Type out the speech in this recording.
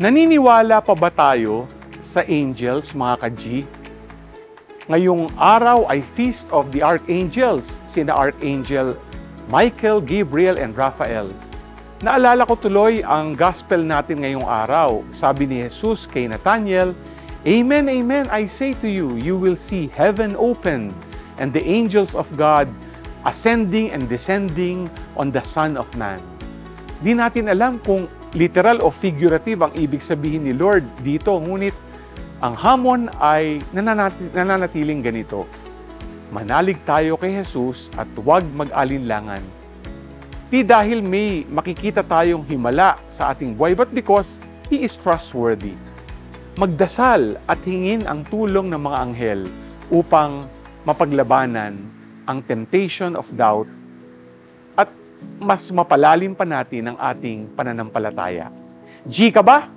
Naniniwala pa ba tayo sa angels, mga ka-G? Ngayong araw ay Feast of the Archangels, sina Archangel Michael, Gabriel, and Raphael. Naalala ko tuloy ang gospel natin ngayong araw. Sabi ni Jesus kay Nathanael, "Amen, amen, I say to you, you will see heaven open and the angels of God ascending and descending on the Son of Man." Di natin alam kung literal o figurative ang ibig sabihin ni Lord dito, ngunit ang hamon ay nananatiling ganito. Manalig tayo kay Jesus at huwag mag-alinlangan. Di dahil may makikita tayong himala sa ating buhay, but because He is trustworthy. Magdasal at hingin ang tulong ng mga anghel upang mapaglabanan ang temptation of doubt at mas mapalalim pa natin ang ating pananampalataya. G ka ba?